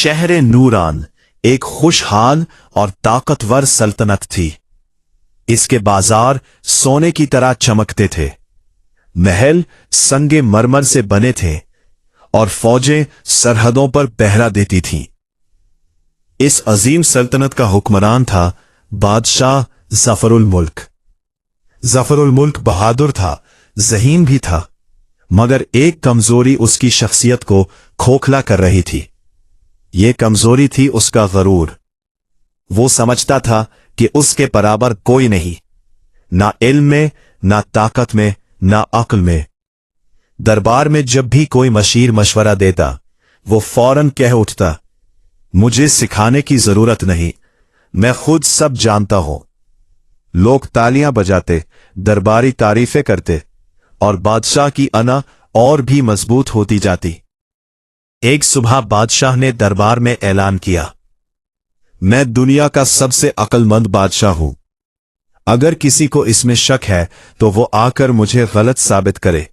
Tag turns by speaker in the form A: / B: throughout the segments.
A: शहर नूरान एक खुशहाल और ताकतवर सल्तनत थी। इसके बाजार सोने की तरह चमकते थे, महल संगे मरमर से बने थे और फौजें सरहदों पर पहरा देती थीं। इस अजीम सल्तनत का हुक्मरान था बादशाह जफरुल मुल्क। जफरुल मुल्क बहादुर था, ज़हीन भी था, मगर एक कमजोरी उसकी शख्सियत को खोखला कर रही थी। ये कमजोरी थी उसका गरूर। वो समझता था कि उसके बराबर कोई नहीं, ना इल्म में, ना ताकत में, ना अक्ल में। दरबार में जब भी कोई मशीर मशवरा देता, वो फौरन कह उठता, मुझे सिखाने की जरूरत नहीं, मैं खुद सब जानता हूं। लोग तालियां बजाते, दरबारी तारीफें करते और बादशाह की अना और भी मजबूत होती जाती। एक सुबह बादशाह ने दरबार में ऐलान किया, मैं दुनिया का सबसे अक्लमंद बादशाह हूं। अगर किसी को इसमें शक है तो वो आकर मुझे गलत साबित करे।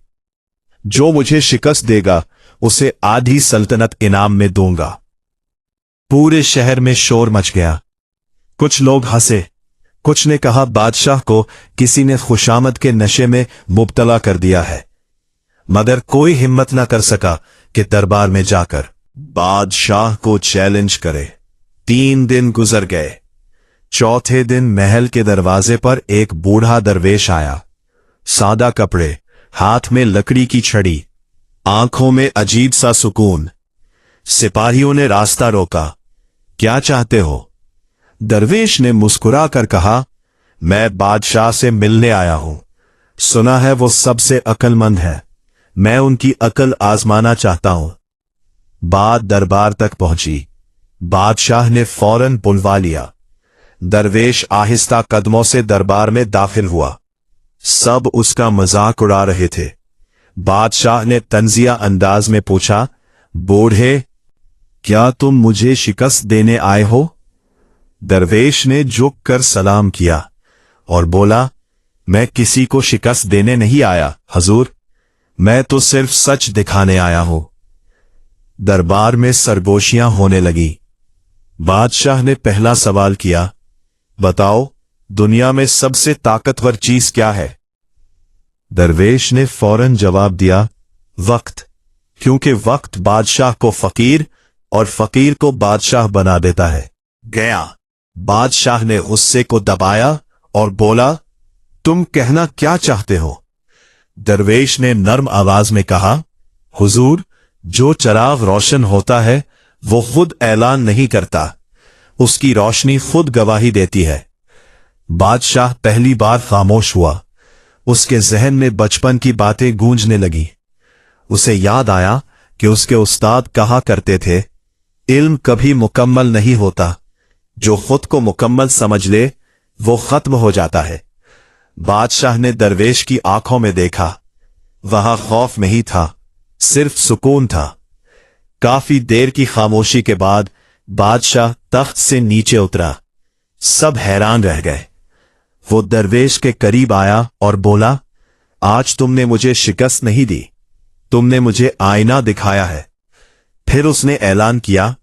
A: जो मुझे शिकस्त देगा उसे आधी सल्तनत इनाम में दूंगा। पूरे शहर में शोर मच गया। कुछ लोग हंसे, कुछ ने कहा बादशाह को किसी ने खुशामद के नशे में मुब्तला कर दिया है, मगर कोई हिम्मत न कर सका कि दरबार में जाकर बादशाह को चैलेंज करे। 3 दिन गुजर गए। चौथे दिन महल के दरवाजे पर एक बूढ़ा दरवेश आया। सादा कपड़े, हाथ में लकड़ी की छड़ी, आंखों में अजीब सा सुकून। सिपाहियों ने रास्ता रोका। क्या चाहते हो? दरवेश ने मुस्कुरा कर कहा, मैं बादशाह से मिलने आया हूं। सुना है वो सबसे अक्लमंद है, मैं उनकी अक्ल आजमाना चाहता हूं। बात दरबार तक पहुंची। बादशाह ने फौरन बुलवा लिया। दरवेश आहिस्ता कदमों से दरबार में दाखिल हुआ। सब उसका मजाक उड़ा रहे थे। बादशाह ने तंजिया अंदाज में पूछा, बूढ़े, क्या तुम मुझे शिकस्त देने आए हो? दरवेश ने झुक कर सलाम किया और बोला, मैं किसी को शिकस्त देने नहीं आया हजूर, मैं तो सिर्फ सच दिखाने आया हूं। दरबार में सरगोशियां होने लगी। बादशाह ने पहला सवाल किया, बताओ दुनिया में सबसे ताकतवर चीज क्या है? दरवेश ने फौरन जवाब दिया, वक्त, क्योंकि वक्त बादशाह को फकीर और फकीर को बादशाह बना देता है। गया। बादशाह ने गुस्से को दबाया और बोला, तुम कहना क्या चाहते हो? दरवेश ने नर्म आवाज में कहा, हुजूर, जो चराग रोशन होता है वो खुद ऐलान नहीं करता, उसकी रोशनी खुद गवाही देती है। बादशाह पहली बार खामोश हुआ। उसके जहन में बचपन की बातें गूंजने लगी। उसे याद आया कि उसके उस्ताद कहा करते थे, इल्म कभी मुकम्मल नहीं होता, जो खुद को मुकम्मल समझ ले वो खत्म हो जाता है। बादशाह ने दरवेश की आंखों में देखा। वहां खौफ नहीं था, सिर्फ सुकून था। काफी देर की खामोशी के बाद बादशाह तख्त से नीचे उतरा। सब हैरान रह गए। वो दरवेश के करीब आया और बोला, आज तुमने मुझे शिकस्त नहीं दी, तुमने मुझे आईना दिखाया है। फिर उसने ऐलान किया,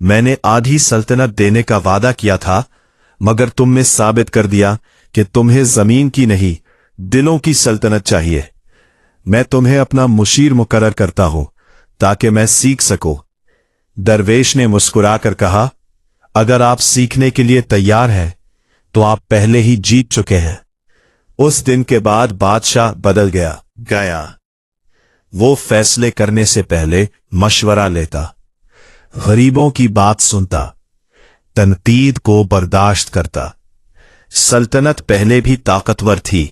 A: मैंने आधी सल्तनत देने का वादा किया था, मगर तुमने साबित कर दिया कि तुम्हें जमीन की नहीं, दिलों की सल्तनत चाहिए। मैं तुम्हें अपना मुशीर मुकर्रर करता हूं ताकि मैं सीख सकूं। दरवेश ने मुस्कुराकर कहा, अगर आप सीखने के लिए तैयार हैं तो आप पहले ही जीत चुके हैं। उस दिन के बाद बादशाह बदल गया। वो फैसले करने से पहले मशवरा लेता, गरीबों की बात सुनता, तनकीद को बर्दाश्त करता। सल्तनत पहले भी ताकतवर थी,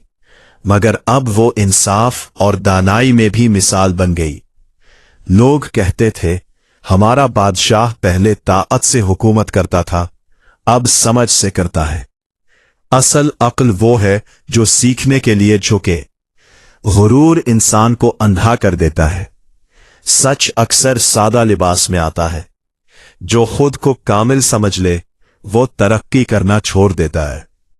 A: मगर अब वो इंसाफ और दानाई में भी मिसाल बन गई। लोग कहते थे, हमारा बादशाह पहले ताकत से हुकूमत करता था, अब समझ से करता है। असल अक्ल वो है जो सीखने के लिए झुके। गुरूर इंसान को अंधा कर देता है। सच अक्सर सादा लिबास में आता है। जो खुद को कामिल समझ ले वो तरक्की करना छोड़ देता है।